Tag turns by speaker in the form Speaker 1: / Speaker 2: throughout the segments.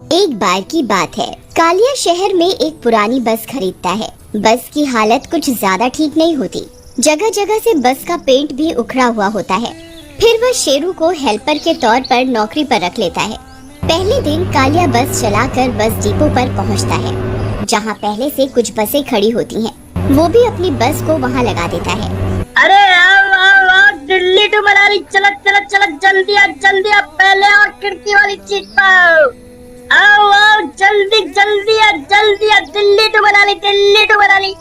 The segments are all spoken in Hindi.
Speaker 1: एक बार की बात है, कालिया शहर में एक पुरानी बस खरीदता है। बस की हालत कुछ ज्यादा ठीक नहीं होती। जगह जगह से बस का पेंट भी उखड़ा हुआ होता है। फिर वह शेरू को हेल्पर के तौर पर नौकरी पर रख लेता है। पहले दिन कालिया बस चलाकर बस डिपो पर पहुंचता है, जहां पहले से कुछ बसें खड़ी होती हैं। वो भी अपनी बस को वहां लगा देता है।
Speaker 2: अरे आओ आओ आओ, दिल्ली टू मनाली चलत चलत चलत, जल्दी आ पहले और खिड़की वाली सीट पर आओ आओ, जल्दी जल्दी आ दिल्ली टू मनाली।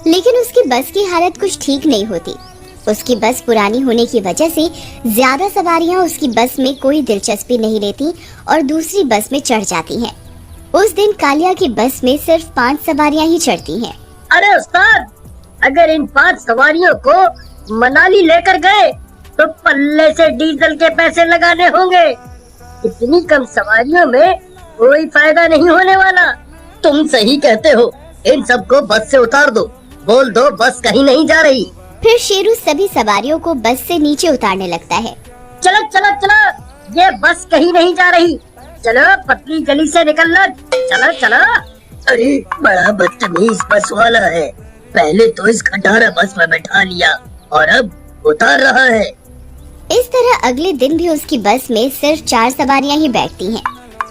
Speaker 1: लेकिन उसकी बस की हालत कुछ ठीक नहीं होती। उसकी बस पुरानी होने की वजह से ज्यादा सवारियां उसकी बस में कोई दिलचस्पी नहीं लेती और दूसरी बस में चढ़ जाती हैं। उस दिन कालिया की बस में सिर्फ 5 सवारियां ही चढ़ती हैं।
Speaker 2: अरे उस्ताद, अगर इन 5 सवारियों को मनाली लेकर गए तो पल्ले से डीजल के पैसे लगाने होंगे। इतनी कम सवारियों में कोई फायदा नहीं होने वाला। तुम सही कहते हो, इन सबको बस से उतार दो, बोल दो बस कहीं नहीं जा रही।
Speaker 1: फिर शेरू सभी सवारियों को बस से नीचे उतारने लगता है।
Speaker 2: चलो चलो चलो, ये बस कहीं नहीं जा रही, चलो पतली गली से निकलना, चलो चलो। अरे बड़ा बदतमीज बस वाला है, पहले तो इस खटारा बस में बैठा लिया और अब उतार रहा है।
Speaker 1: इस तरह अगले दिन भी उसकी बस में सिर्फ 4 सवारियां ही बैठती हैं।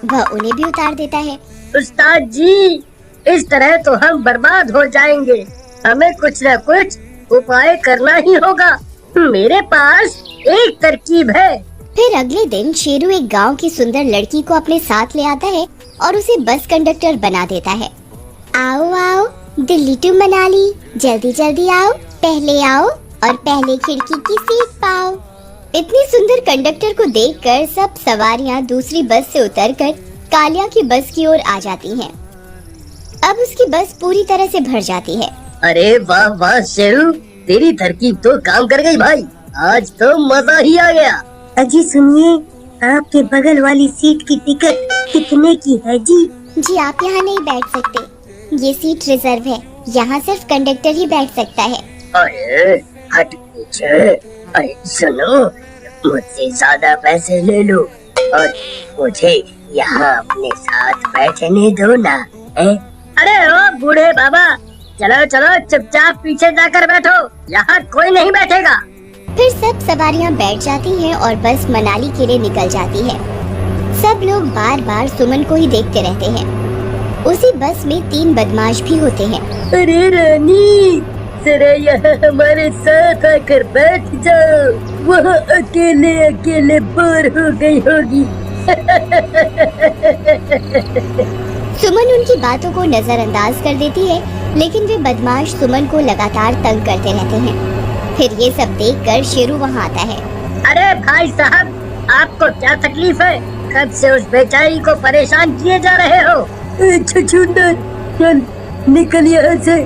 Speaker 1: वह उन्हें भी उतार देता है।
Speaker 2: उस्ताद जी, इस तरह तो हम बर्बाद हो जाएंगे, हमें कुछ न कुछ उपाय करना ही होगा। मेरे पास एक तरकीब है।
Speaker 1: फिर अगले दिन शेरू एक गांव की सुंदर लड़की को अपने साथ ले आता है और उसे बस कंडक्टर बना देता है। आओ आओ दिल्ली टू मनाली, जल्दी जल्दी आओ, पहले आओ और पहले खिड़की की सीट पाओ। इतनी सुंदर कंडक्टर को देखकर सब सवारियां दूसरी बस से उतरकर कालिया की बस की ओर आ जाती हैं। अब उसकी बस पूरी तरह से भर जाती है।
Speaker 2: अरे वाह वाह शेरू, तेरी तरकीब तो काम कर गई भाई, आज तो मजा ही आ गया।
Speaker 3: अजी सुनिए, आपके बगल वाली सीट की टिकट कितने की है जी?
Speaker 1: जी आप यहाँ नहीं बैठ सकते, ये सीट रिजर्व है, यहाँ सिर्फ कंडक्टर ही बैठ सकता है।
Speaker 2: अरे हट पीछे। अरे सुनो, मुझसे ज्यादा पैसे ले लो और मुझे यहाँ अपने साथ बैठने दो ना। अरे ओ बूढ़े बाबा, चलो चलो चुपचाप पीछे जाकर बैठो, यहाँ कोई नहीं बैठेगा।
Speaker 1: फिर सब सवारियां बैठ जाती हैं और बस मनाली के लिए निकल जाती है। सब लोग बार बार सुमन को ही देखते रहते हैं। उसी बस में 3 बदमाश भी होते हैं।
Speaker 2: अरे रानी, जरा यहाँ हमारे साथ आकर बैठ जाओ, वहाँ अकेले अकेले बोर हो गई होगी।
Speaker 1: सुमन उनकी बातों को नजरअंदाज कर देती है, लेकिन वे बदमाश सुमन को लगातार तंग करते रहते हैं। फिर ये सब देखकर शेरू वहाँ आता है।
Speaker 2: अरे भाई साहब, आपको क्या तकलीफ है? कब से उस बेचारी को परेशान किए जा रहे हो?
Speaker 3: छछूंदर, चल निकल यहाँ से,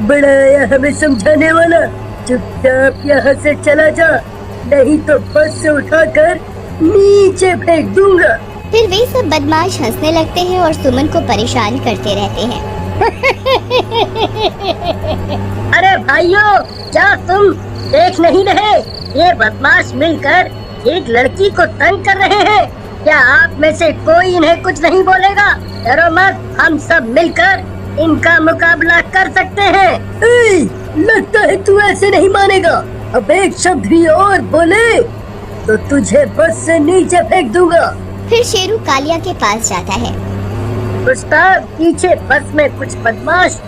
Speaker 3: बड़ा आया हमें समझाने वाला। चुपचाप यहाँ से चला जा, नहीं तो बस से उठाकर नीचे फेंक दूंगा।
Speaker 1: फिर वे सब बदमाश हंसने लगते हैं और सुमन को परेशान करते रहते हैं।
Speaker 2: अरे भाइयों, क्या तुम देख नहीं रहे? ये बदमाश मिलकर एक लड़की को तंग कर रहे हैं। क्या आप में से कोई इन्हें कुछ नहीं बोलेगा? डरो मत, हम सब मिलकर इनका मुकाबला कर सकते हैं।
Speaker 3: लगता है तू ऐसे नहीं मानेगा, अब एक शब्द भी और बोले तो तुझे बस से नीचे फेंक दूंगा।
Speaker 1: फिर शेरू कालिया के पास जाता है।
Speaker 2: उस्ताद, पीछे बस में कुछ बदमाश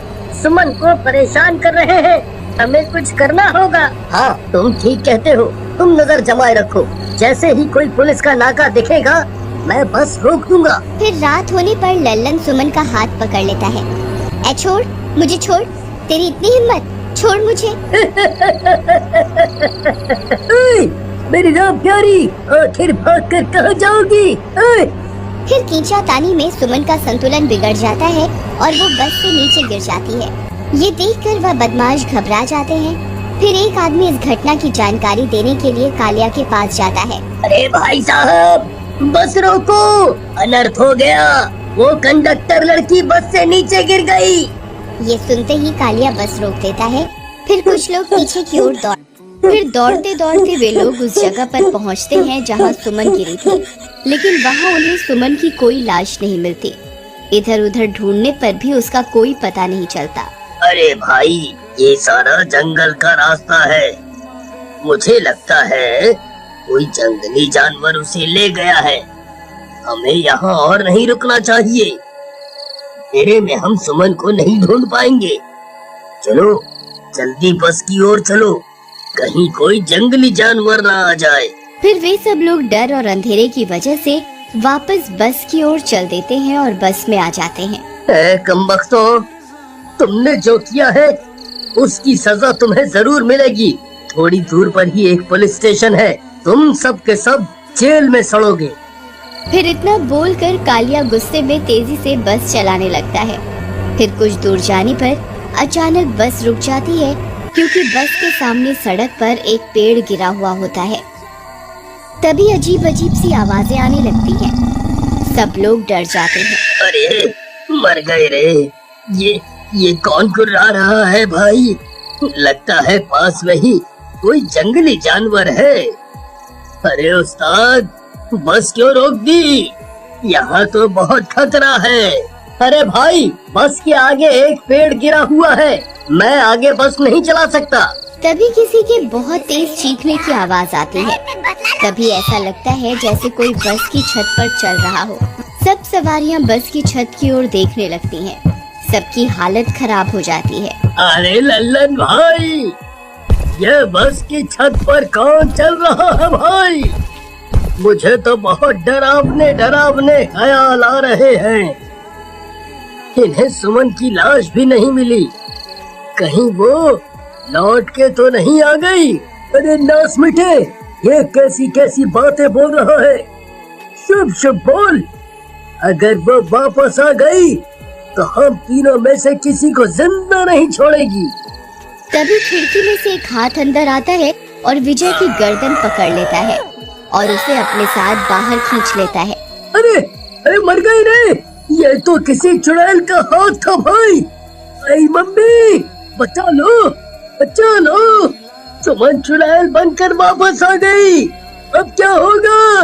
Speaker 2: सुमन को परेशान कर रहे हैं, हमें कुछ करना होगा। हाँ, तुम ठीक कहते हो, तुम नजर जमाए रखो, जैसे ही कोई पुलिस का नाका दिखेगा मैं बस रोक दूंगा।
Speaker 1: फिर रात होने पर लल्लन सुमन का हाथ पकड़ लेता है। ए छोड़, मुझे छोड़, तेरी इतनी हिम्मत, छोड़ मुझे।
Speaker 3: मेरी राम प्यारी, आखिर भाग कर कहाँ जाओगी?
Speaker 1: फिर खींचातानी में सुमन का संतुलन बिगड़ जाता है और वो बस से नीचे गिर जाती है। ये देखकर वह बदमाश घबरा जाते हैं। फिर एक आदमी इस घटना की जानकारी देने के लिए कालिया के पास जाता है।
Speaker 2: अरे भाई साहब, बस रोको, अनर्थ हो गया, वो कंडक्टर लड़की बस से नीचे गिर गई।
Speaker 1: ये सुनते ही कालिया बस रोक देता है। फिर कुछ लोग पीछे की ओर दौड़ फिर दौड़ते दौड़ते वे लोग उस जगह पर पहुंचते हैं जहां सुमन गिरी थी, लेकिन वहां उन्हें सुमन की कोई लाश नहीं मिलती। इधर उधर ढूंढने पर भी उसका कोई पता नहीं चलता।
Speaker 2: अरे भाई, ये सारा जंगल का रास्ता है। मुझे लगता है कोई जंगली जानवर उसे ले गया है। हमें यहाँ और नहीं रुकना चाहिए। तेरे में हम सुमन को नहीं ढूंढ पाएंगे। चलो जल्दी बस की ओर चलो, कहीं कोई जंगली जानवर ना आ जाए।
Speaker 1: फिर वे सब लोग डर और अंधेरे की वजह से वापस बस की ओर चल देते हैं और बस में आ जाते हैं।
Speaker 2: कमबख्तों, तुमने जो किया है उसकी सजा तुम्हें जरूर मिलेगी। थोड़ी दूर पर ही एक पुलिस स्टेशन है, तुम सब के सब जेल में सड़ोगे।
Speaker 1: फिर इतना बोलकर कालिया गुस्से में तेजी से बस चलाने लगता है। फिर कुछ दूर जाने पर अचानक बस रुक जाती है, क्योंकि बस के सामने सड़क पर एक पेड़ गिरा हुआ होता है। तभी अजीब अजीब सी आवाजें आने लगती हैं। सब लोग डर जाते हैं।
Speaker 2: अरे मर गए रे, ये कौन कुर्रा रहा है भाई? लगता है पास में ही कोई जंगली जानवर है। अरे उस्ताद, बस क्यों रोक दी? यहाँ तो बहुत खतरा है। अरे भाई, बस के आगे एक पेड़ गिरा हुआ है, मैं आगे बस नहीं चला सकता।
Speaker 1: तभी किसी के बहुत तेज चीखने की आवाज आती है। तभी ऐसा लगता है जैसे कोई बस की छत पर चल रहा हो। सब सवारियां बस की छत की ओर देखने लगती हैं। सबकी हालत खराब हो जाती है।
Speaker 2: अरे लल्लन भाई, ये बस की छत पर कौन चल रहा है भाई? मुझे तो बहुत डरावने डरावने ख्याल आ रहे हैं। इन्हें सुमन की लाश भी नहीं मिली, कहीं वो लौट के तो नहीं आ गई? अरे नास मिटे, ये कैसी कैसी बातें बोल रहा है? शुभ शुभ बोल। अगर वो वापस आ गई तो हम तीनों में से किसी को जिंदा नहीं छोड़ेगी।
Speaker 1: तभी खिड़की में से एक हाथ अंदर आता है और विजय की गर्दन पकड़ लेता है और उसे अपने साथ बाहर खींच लेता है।
Speaker 2: अरे अरे मर गए रे, ये तो किसी चुड़ैल का हाथ था भाई। अरे मम्मी, बचा लो बचा लो, सुमन चुड़ैल बनकर वापस आ गई, अब क्या होगा?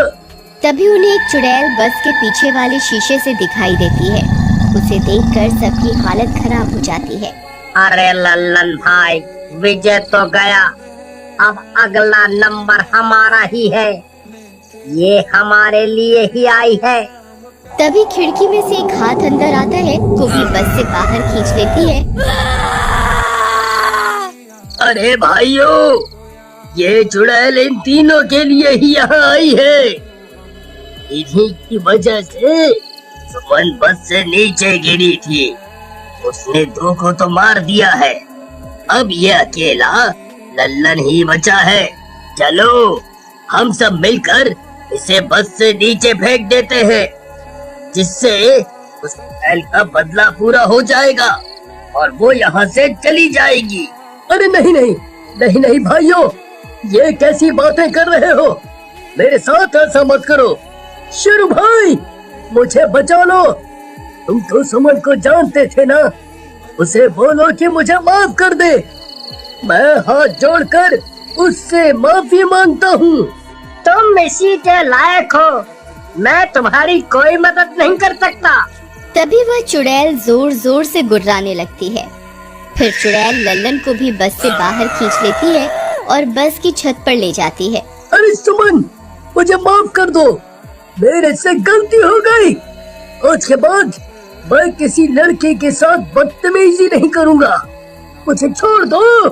Speaker 1: तभी उन्हें एक चुड़ैल बस के पीछे वाले शीशे से दिखाई देती है। उसे देखकर सबकी हालत खराब हो जाती है।
Speaker 2: अरे लल्लन भाई, विजय तो गया, अब अगला नंबर हमारा ही है। ये हमारे लिए ही आई है।
Speaker 1: तभी खिड़की में से एक हाथ अंदर आता है, को भी बस से बाहर खींच लेती है।
Speaker 2: अरे भाइयों, ये चुड़ैल इन तीनों के लिए ही यहाँ आई है। इन्हीं की वजह से सुमन बस से नीचे गिरी थी। उसने दो को तो मार दिया है, अब ये अकेला लल्लन ही बचा है। चलो हम सब मिलकर इसे बस से नीचे फेंक देते हैं, जिससे उस चुड़ैल का बदला पूरा हो जाएगा और वो यहाँ से चली जाएगी। अरे नहीं नहीं नहीं नहीं भाइयों, ये कैसी बातें कर रहे हो? मेरे साथ ऐसा मत करो। शेरू भाई, मुझे बचा लो। तुम तो सुमन को जानते थे ना, उसे बोलो कि मुझे माफ कर दे। मैं हाथ जोड़कर उससे माफी मांगता हूँ। तुम इसी के लायक हो, मैं तुम्हारी कोई मदद नहीं कर सकता।
Speaker 1: तभी वह चुड़ैल जोर जोर से गुर्राने लगती है। फिर चुड़ैल लल्लन को भी बस से बाहर खींच लेती है और बस की छत पर ले जाती है।
Speaker 2: अरे सुमन, मुझे माफ कर दो, मेरे से गलती हो गई। आज के बाद मैं किसी लड़के के साथ बदतमीजी नहीं करूँगा, मुझे छोड़ दो।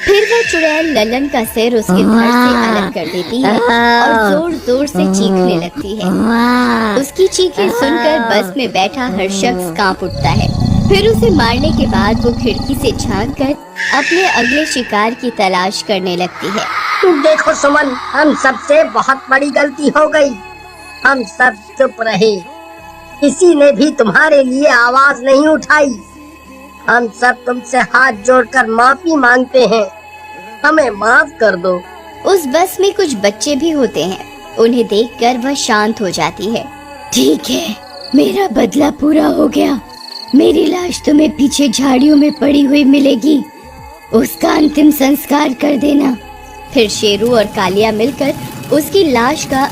Speaker 1: फिर वह चुड़ैल लल्लन का सिर उसके धड़ से अलग कर देती है और जोर जोर से चीखने लगती है। उसकी चीखें सुनकर बस में बैठा हर शख्स कांप उठता है। फिर उसे मारने के बाद वो खिड़की से झांककर अपने अगले शिकार की तलाश करने लगती है।
Speaker 2: देखो सुमन, हम सबसे बहुत बड़ी गलती हो गई। हम सब चुप रहे, किसी ने भी तुम्हारे लिए आवाज नहीं उठाई। हम सब तुमसे हाथ जोड़कर माफी मांगते हैं, हमें माफ कर दो।
Speaker 1: उस बस में कुछ बच्चे भी होते हैं, उन्हें देखकर वह शांत हो जाती है। ठीक है, मेरा बदला पूरा हो गया, मेरी लाश तुम्हें पीछे झाड़ियों में पड़ी हुई मिलेगी, उसका अंतिम संस्कार कर देना। फिर शेरू और कालिया मिलकर उसकी लाश का